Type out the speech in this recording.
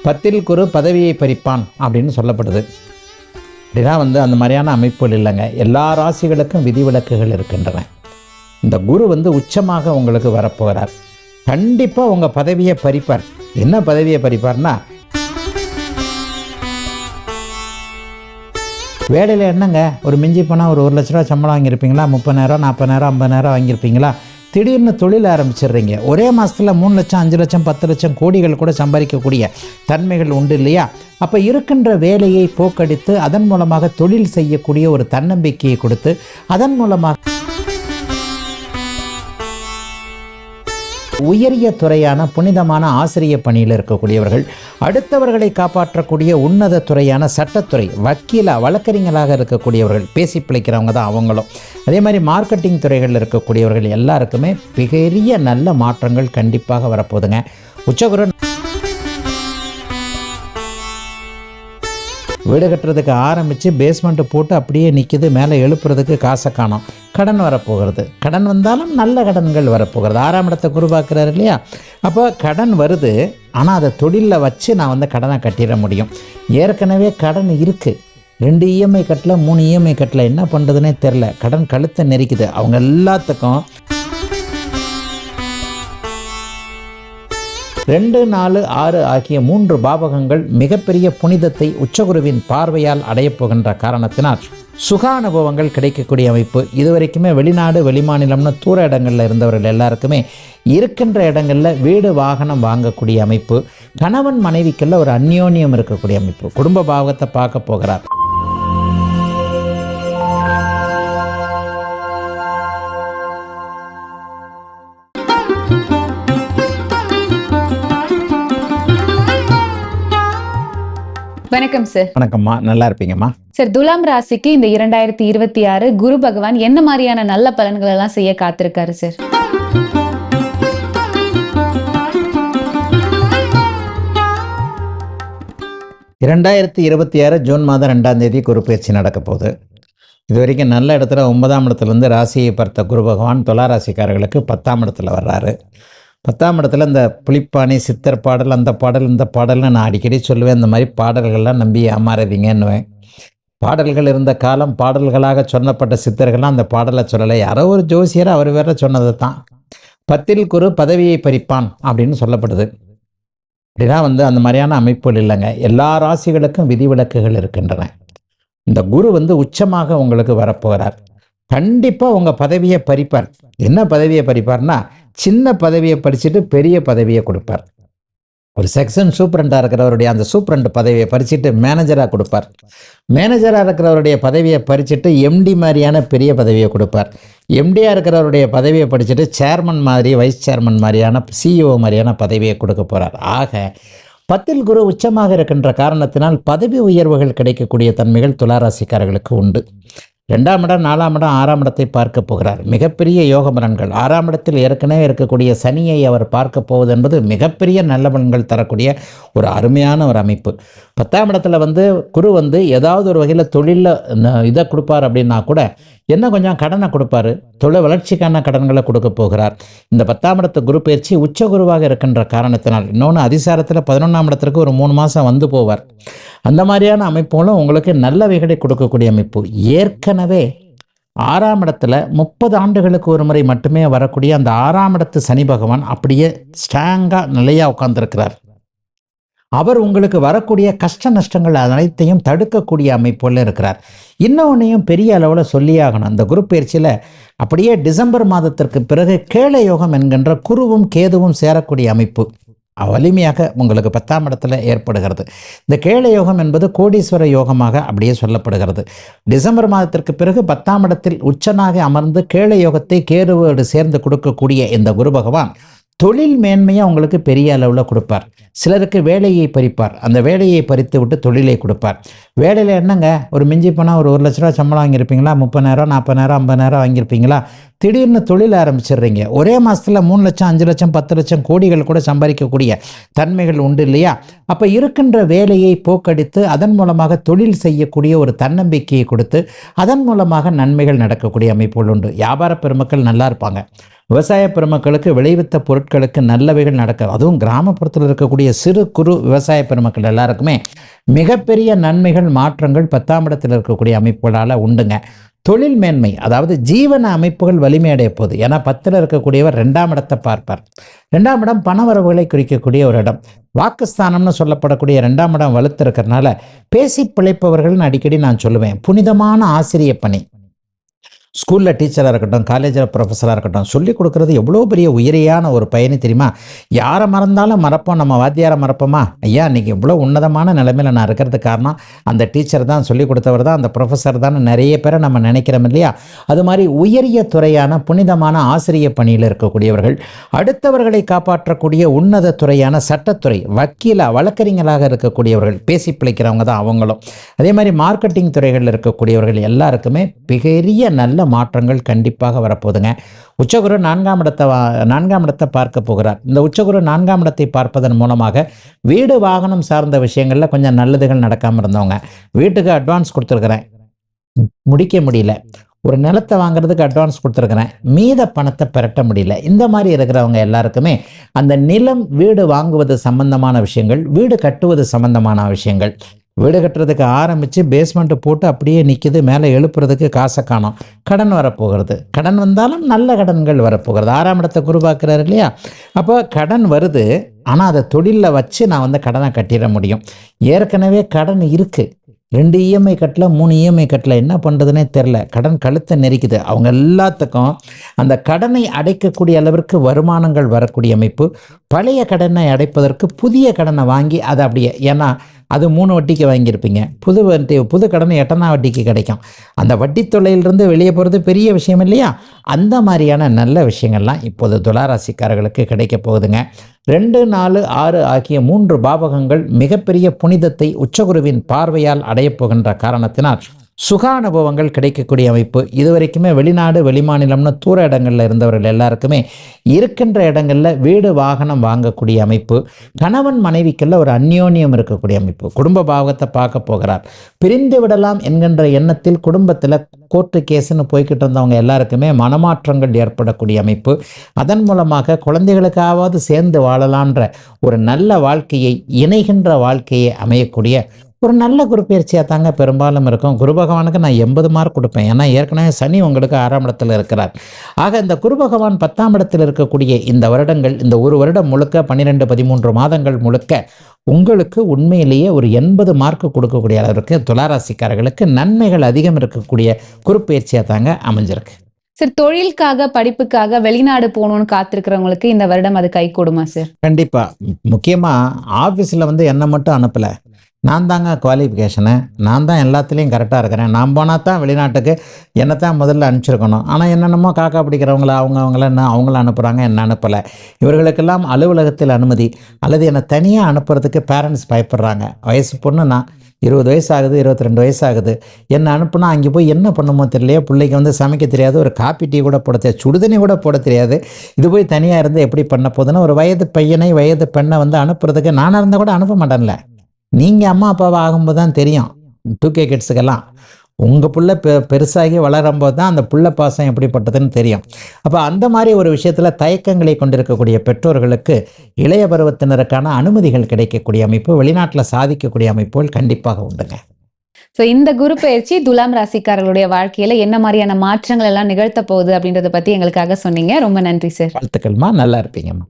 10ல் குரு பதவியை பறிப்பான் அப்படின்னு சொல்லப்படுது. அப்படின்னா அந்த மாதிரியான அமைப்புகள் இல்லைங்க. எல்லா ராசிகளுக்கும் விதிவிலக்குகள் இருக்கின்றன. இந்த குரு உச்சமாக உங்களுக்கு வரப்போகிறார். கண்டிப்பாக உங்கள் பதவியை பறிப்பார். என்ன பதவியை பறிப்பார்னா, வேலையில் என்னங்க ஒரு மிஞ்சி போனால் ஒரு 1 லட்ச ரூபா சம்பளம் வாங்கியிருப்பீங்களா, 30,000 40,000 50,000 வாங்கியிருப்பீங்களா, திடீர்னு தொழில் ஆரம்பிச்சிடுறீங்க. ஒரே மாதத்தில் 3 லட்சம் 5 லட்சம் 10 லட்சம் கோடிகள் கூட சம்பாதிக்கக்கூடிய தன்மைகள் உண்டு இல்லையா? அப்போ இருக்கின்ற வேலையை போக்கடித்து அதன் மூலமாக தொழில் செய்யக்கூடிய ஒரு தன்னம்பிக்கையை கொடுத்து அதன் மூலமாக உயரிய துறையான புனிதமான ஆசிரிய பணியில் இருக்கக்கூடியவர்கள், அடுத்தவர்களை காப்பாற்றக்கூடிய உன்னத துறையான சட்டத்துறை, வழக்கறிஞர்களாக இருக்கக்கூடியவர்கள், பேசி பிழைக்கிறவங்க தான் அவங்களும். அதே மாதிரி மார்க்கெட்டிங் துறைகளில் இருக்கக்கூடியவர்கள் எல்லாருக்குமே பெரிய நல்ல மாற்றங்கள் கண்டிப்பாக வரப்போகுதுங்க. உச்சகுரு வீடு கட்டுறதுக்கு ஆரம்பித்து பேஸ்மெண்ட்டு போட்டு அப்படியே நிற்கிது, மேலே எழுப்புறதுக்கு காசை காணோம். கடன் வரப்போகிறது. கடன் வந்தாலும் நல்ல கடன்கள் வரப்போகிறது. 6ஆம் இடத்தை குரு பார்க்குறாரு இல்லையா? அப்போ கடன் வருது, ஆனால் அதை தொழிலில் வச்சு நான் கடனை கட்டிட முடியும். ஏற்கனவே கடன் இருக்குது, 2 இஎம்ஐ கட்டல 3 இஎம்ஐ கட்டல, என்ன பண்ணுறதுனே தெரில, கடன் கழுத்தை நெரிக்குது. அவங்க எல்லாத்துக்கும் 2, 4, 6 ஆகிய 3 பாவகங்கள் மிகப்பெரிய புனிதத்தை உச்சகுருவின் பார்வையால் அடையப்போகின்ற காரணத்தினால் சுக அனுபவங்கள் கிடைக்கக்கூடிய அமைப்பு. இதுவரைக்குமே வெளிநாடு வெளிமாநிலம்னு தூர இடங்களில் இருந்தவர்கள் எல்லாருக்குமே இருக்கின்ற இடங்களில் வீடு வாகனம் வாங்கக்கூடிய அமைப்பு. கணவன் மனைவிக்குள்ள ஒரு அந்யோன்யம் இருக்கக்கூடிய அமைப்பு. குடும்ப பாவகத்தை பார்க்க போகிறார். வணக்கம் சார். வணக்கம்மா, நல்லா இருப்பீங்கம்மா. சார், துலாம் ராசிக்கு இந்த 2026 குரு பகவான் என்ன மாதிரியான நல்ல பலன்கள் எல்லாம் செய்ய காத்திருக்காரு சார்? ஜூன் மாதம் 2ஆம் தேதி குரு பயிற்சி நடக்க போகுது. இது வரைக்கும் நல்ல இடத்துல 9ஆம் இடத்துலேருந்து ராசியை பார்த்த குரு பகவான் துலா ராசிக்காரர்களுக்கு 10ஆம் இடத்துல வர்றாரு. 10ஆம் இடத்துல இந்த புலிப்பாணி, சித்தர் பாடல், அந்த பாடல் இந்த பாடல்னு நான் அடிக்கடி சொல்லுவேன். இந்த மாதிரி பாடல்கள்லாம் நம்பி ஏமாறாதீங்கன்னுவேன். பாடல்கள் இருந்த காலம், பாடல்களாக சொல்லப்பட்ட சித்தர்கள்லாம் அந்த பாடலை சொல்லலை. யாரோ ஒரு ஜோசியர் அவர் வேற சொன்னது தான். 10ல் குரு பதவியை பறிப்பான் அப்படின்னு சொல்லப்படுது. அப்படின்னா அந்த மாதிரியான அமைப்புகள் இல்லைங்க. எல்லா ராசிகளுக்கும் விதிவிலக்குகள் இருக்கின்றன. இந்த குரு உச்சமாக உங்களுக்கு வரப்போகிறார். கண்டிப்பாக உங்கள் பதவியை பறிப்பார். என்ன பதவியை பறிப்பார்னா, சின்ன பதவியை பறிச்சுட்டு பெரிய பதவியை கொடுப்பார். ஒரு செக்ஷன் சூப்பரண்டாக இருக்கிறவருடைய அந்த சூப்பரண்ட் பதவியை பறிச்சுட்டு மேனேஜராக கொடுப்பார். மேனேஜராக இருக்கிறவருடைய பதவியை பறிச்சுட்டு எம்டி மாதிரியான பெரிய பதவியை கொடுப்பார். எம்டியாக இருக்கிறவருடைய பதவியை படிச்சுட்டு சேர்மன் மாதிரி, வைஸ் சேர்மன் மாதிரியான, சிஇஓ மாதிரியான பதவியை கொடுக்க போகிறார். ஆக 10ல் குரு உச்சமாக இருக்கின்ற காரணத்தினால் பதவி உயர்வுகள் கிடைக்கக்கூடிய தன்மைகள் துளாராசிக்காரர்களுக்கு உண்டு. 2ஆம் இடம், 4ஆம் இடம், 6ஆம் இடத்தை பார்க்க போகிறார். மிகப்பெரிய யோக பலன்கள். 6ஆம் இடத்தில் ஏற்கனவே இருக்கக்கூடிய சனியை அவர் பார்க்க போவது என்பது மிகப்பெரிய நல்ல பலன்கள் தரக்கூடிய ஒரு அருமையான ஒரு அமைப்பு. 10ஆம் இடத்துல குரு ஏதாவது ஒரு வகையில் தொழிலில் இதை கொடுப்பார் அப்படின்னா கூட என்ன கொஞ்சம் கடனை கொடுப்பார். தொழில் வளர்ச்சிக்கான கடன்களை கொடுக்க போகிறார். இந்த 10ஆம் இடத்து குரு பயிற்சி உச்ச குருவாக இருக்கின்ற காரணத்தினால் இன்னொன்று அதிசாரத்தில் 11ஆம் இடத்திற்கு ஒரு 3 மாதம் போவார். அந்த மாதிரியான அமைப்புகளும் உங்களுக்கு நல்லவைகளை கொடுக்கக்கூடிய அமைப்பு. ஏற்கனவே 6ஆம் இடத்துல 30 ஆண்டுகளுக்கு ஒரு முறை மட்டுமே வரக்கூடிய அந்த 6ஆம் இடத்து சனி பகவான் அப்படியே ஸ்ட்ராங்காக நிலையாக உட்கார்ந்துருக்கிறார். அவர் உங்களுக்கு வரக்கூடிய கஷ்ட நஷ்டங்கள் அனைத்தையும் தடுக்கக்கூடிய அமைப்புள்ள இருக்கிறார். இன்னொன்னையும் பெரிய அளவில் சொல்லியாகணும். அந்த குரு பயிற்சியில் அப்படியே டிசம்பர் மாதத்திற்கு பிறகு கேள யோகம் என்கின்ற குருவும் கேதுவும் சேரக்கூடிய அமைப்பு வலிமையாக உங்களுக்கு 10ஆம் இடத்துல ஏற்படுகிறது. இந்த கேள யோகம் என்பது கோடீஸ்வர யோகமாக அப்படியே சொல்லப்படுகிறது. டிசம்பர் மாதத்திற்கு பிறகு 10ஆம் இடத்தில் உச்சனாக அமர்ந்து கேள யோகத்தை கேதுவோடு சேர்ந்து கொடுக்கக்கூடிய இந்த குரு பகவான் தொழில் மேன்மையை உங்களுக்கு பெரிய அளவில் கொடுப்பார். சிலருக்கு வேலையை பறிப்பார். அந்த வேலையை பறித்து விட்டு தொழிலை கொடுப்பார். வேலையில் என்னங்க ஒரு மிஞ்சி போனால் ஒரு 1,00,000 ரூபா சம்பளம் வாங்கியிருப்பீங்களா, 30,000 40,000 50,000 வாங்கியிருப்பீங்களா, திடீர்னு தொழில் ஆரம்பிச்சிடுறீங்க. ஒரே மாதத்தில் 3 லட்சம் 5 லட்சம் 10 லட்சம் கோடிகள் கூட சம்பாதிக்கக்கூடிய தன்மைகள் உண்டு இல்லையா? அப்போ இருக்கின்ற வேலையை போக்கடித்து அதன் மூலமாக தொழில் செய்யக்கூடிய ஒரு தன்னம்பிக்கையை கொடுத்து அதன் மூலமாக நன்மைகள் நடக்கக்கூடிய அமைப்புகள் உண்டு. வியாபார பெருமக்கள் நல்லா இருப்பாங்க. விவசாய பெருமக்களுக்கு விளைவித்த பொருட்களுக்கு நல்லவைகள் நடக்க, அதுவும் கிராமப்புறத்தில் இருக்கக்கூடிய சிறு குறு விவசாய பெருமக்கள் எல்லாருக்குமே மிகப்பெரிய நன்மைகள் மாற்றங்கள் 10ஆம் இடத்தில் இருக்கக்கூடிய அமைப்புகளால் உண்டுங்க. தொழில் மேன்மை, அதாவது ஜீவன அமைப்புகள் வலிமையடைய போகுது. ஏன்னா 10ல் இருக்கக்கூடியவர் 2ஆம் இடத்தை பார்ப்பார். 2ஆம் இடம் பணவரவுகளை குறிக்கக்கூடிய ஒரு இடம். வாக்குஸ்தானம்னு சொல்லப்படக்கூடிய 2ஆம் இடம் வலுத்து இருக்கிறதுனால பேசி பிழைப்பவர்கள்னு அடிக்கடி நான் சொல்லுவேன். புனிதமான ஆசிரிய பணி, ஸ்கூலில் டீச்சராக இருக்கட்டும், காலேஜில் ப்ரொஃபஸராக இருக்கட்டும், சொல்லிக் கொடுக்குறது எவ்வளோ பெரிய உயரியான ஒரு பயணி தெரியுமா? யாரை மறந்தாலும் மறப்போம், நம்ம வாத்தியாரை மறப்போமா? ஐயா இன்றைக்கி இவ்வளோ உன்னதமான நிலைமையில் நான் இருக்கிறதுக்கு காரணம் அந்த டீச்சர் தான், சொல்லிக் கொடுத்தவர் தான், அந்த ப்ரொஃபஸர் தான் நிறைய பேரை நம்ம நினைக்கிறோம் இல்லையா? அது மாதிரி உயரிய துறையான புனிதமான ஆசிரிய பணியில் இருக்கக்கூடியவர்கள், அடுத்தவர்களை காப்பாற்றக்கூடிய உன்னத துறையான சட்டத்துறை, வழக்கறிஞர்களாக இருக்கக்கூடியவர்கள், பேசி பிழைக்கிறவங்க தான் அவங்களும். அதே மாதிரி மார்க்கெட்டிங் துறைகளில் இருக்கக்கூடியவர்கள் எல்லாருக்குமே பெரிய நல்ல மாற்றங்கள் கண்டிப்பாக வரப்போகுதுங்க. உச்சகுரு 4ஆம் இடத்தை பார்க்க போகிறார். இந்த உச்சகுரு 4ஆம் இடத்தை பார்ப்பதன் மூலமாக வீடு வாகனம் சார்ந்த விஷயங்களில் கொஞ்சம் நல்லதுகள் நடக்காமல் இருந்தவங்க, வீட்டுக்கு அட்வான்ஸ் கொடுத்துருக்குறேன் முடிக்க முடியல, ஒரு நிலத்தை வாங்குறதுக்கு அட்வான்ஸ் கொடுத்துருக்குறேன் மீத பணத்தை பெரட்ட முடியல, இந்த மாதிரி இருக்கிறவங்க எல்லாருக்குமே அந்த நிலம் வீடு வாங்குவது சம்பந்தமான விஷயங்கள், வீடு கட்டுவது சம்பந்தமான விஷயங்கள், வீடு கட்டுறதுக்கு ஆரம்பித்து பேஸ்மெண்ட்டு போட்டு அப்படியே நிற்கிது, மேலே எழுப்புறதுக்கு காசை காணோம், கடன் வரப்போகிறது. கடன் வந்தாலும் நல்ல கடன்கள் வரப்போகிறது. 6ஆம் இடத்தை குரு பார்க்குறாரு இல்லையா? அப்போ கடன் வருது, ஆனால் அதை தொழிலில் வச்சு நான் கடனை கட்டிட முடியும். ஏற்கனவே கடன் இருக்குது, 2 இஎம்ஐ கட்டல, 3 இஎம்ஐ கட்டல, என்ன பண்ணுறதுனே தெரில, கடன் கழுத்தை நெரிக்குது. அவங்க எல்லாத்துக்கும் அந்த கடனை அடைக்கக்கூடிய அளவிற்கு வருமானங்கள் வரக்கூடிய அமைப்பு. பழைய கடனை அடைப்பதற்கு புதிய கடனை வாங்கி அதை அப்படியே, ஏன்னா அது 3 வட்டிக்கு வாங்கியிருப்பீங்க, புது கடன் 8ஆம் வட்டிக்கு கிடைக்கும். அந்த வட்டி தொல்லையிலிருந்து வெளியே போகிறது பெரிய விஷயம் இல்லையா? அந்த மாதிரியான நல்ல விஷயங்கள்லாம் இப்போது துளாராசிக்காரர்களுக்கு கிடைக்க போகுதுங்க. 2, 4, 6 ஆகிய 3 பாவகங்கள் மிகப்பெரிய புனிதத்தை உச்சகுருவின் பார்வையால் அடையப் போகின்ற காரணத்தினால் சுக அனுபவங்கள் கிடைக்கக்கூடிய அமைப்பு. இதுவரைக்குமே வெளிநாடு வெளிமாநிலம்னு தூர இடங்களில் இருந்தவர்கள் எல்லாருக்குமே இருக்கின்ற இடங்களில் வீடு வாகனம் வாங்கக்கூடிய அமைப்பு. கணவன் மனைவிக்குள்ள ஒரு அந்யோன்யம் இருக்கக்கூடிய அமைப்பு. குடும்ப பாவகத்தை பார்க்க போகிறார். பிரிந்து விடலாம் என்கின்ற எண்ணத்தில் குடும்பத்தில் கோர்ட்டு கேஸுன்னு போய்கிட்டு இருந்தவங்க எல்லாருக்குமே மனமாற்றங்கள் ஏற்படக்கூடிய அமைப்பு. அதன் மூலமாக குழந்தைகளுக்காவது சேர்ந்து வாழலான்ற ஒரு நல்ல வாழ்க்கையை, இணைகின்ற வாழ்க்கையை அமையக்கூடிய ஒரு நல்ல குரு பயிற்சியாக தாங்க பெரும்பாலும் இருக்கும். குரு பகவானுக்கு நான் 80 மார்க் கொடுப்பேன். ஏன்னா ஏற்கனவே சனி உங்களுக்கு 6ஆம் இடத்தில் இருக்கிறார். ஆக இந்த குரு பகவான் 10ஆம் இடத்தில் இருக்கக்கூடிய இந்த வருடங்கள், இந்த ஒரு வருடம் முழுக்க 12 13 மாதங்கள் முழுக்க உங்களுக்கு உண்மையிலேயே ஒரு 80 மார்க் கொடுக்கக்கூடிய அளவிற்கு துளாராசிக்காரர்களுக்கு நன்மைகள் அதிகம் இருக்கக்கூடிய குரு பயிற்சியாக தாங்க அமைஞ்சிருக்கு. சார், தொழிலுக்காக படிப்புக்காக வெளிநாடு போகணும்னு காத்திருக்கிறவங்களுக்கு இந்த வருடம் அது கை கொடுமா சார்? கண்டிப்பாக. முக்கியமாக ஆஃபீஸில் என்ன மட்டும் அனுப்பலை, நான் தாங்க குவாலிஃபிகேஷனு, நான் தான் எல்லாத்துலேயும் கரெக்டாக இருக்கிறேன், நான் போனால் தான் வெளிநாட்டுக்கு என்னை தான் முதல்ல அனுப்பிச்சிருக்கணும். ஆனால் என்னென்னமோ காக்கா பிடிக்கிறவங்கள அவங்கள என்ன அவங்கள அனுப்புகிறாங்க, என்ன அனுப்பலை. இவர்களுக்கெல்லாம் அலுவலகத்தில் அனுமதி அல்லது என்னை தனியாக அனுப்புறதுக்கு பேரண்ட்ஸ் பயப்படுறாங்க. வயசு பொண்ணு நான் 20 வயசு ஆகுது, 22 வயசு ஆகுது, என்னை அனுப்புனா அங்கே போய் என்ன பண்ணுமோ தெரியலையே, பிள்ளைக்கு சமைக்க தெரியாது, ஒரு காப்பி டீ கூட போட தெரியாது, சுடுதண்ணி கூட போட தெரியாது, இது போய் தனியாக இருந்து எப்படி பண்ண போகுதுன்னு ஒரு வயது பையனை வயது பெண்ணை அனுப்புறதுக்கு நானாக இருந்தால் கூட அனுப்ப மாட்டேன்ல. நீங்கள் அம்மா அப்பாவை ஆகும்போது தான் தெரியும் 2K கிட்ஸுக்கெல்லாம். உங்கள் புள்ள பெருசாகி வளரும்போது தான் அந்த புள்ள பாசம் எப்படிப்பட்டதுன்னு தெரியும். அப்போ அந்த மாதிரி ஒரு விஷயத்தில் தயக்கங்களை கொண்டிருக்கக்கூடிய பெற்றோர்களுக்கு இளைய பருவத்தினருக்கான அனுமதிகள் கிடைக்கக்கூடிய அமைப்பு, வெளிநாட்டில் சாதிக்கக்கூடிய அமைப்புகள் கண்டிப்பாக உண்டுங்க. ஸோ இந்த குரு பயிற்சி துலாம் ராசிக்காரர்களுடைய வாழ்க்கையில என்ன மாதிரியான மாற்றங்கள் எல்லாம் நிகழ்த்த போகுது அப்படின்றத பற்றி எங்களுக்காக சொன்னீங்க. ரொம்ப நன்றி சார். வாழ்த்துக்கள்மா, நல்லா இருப்பீங்கம்மா.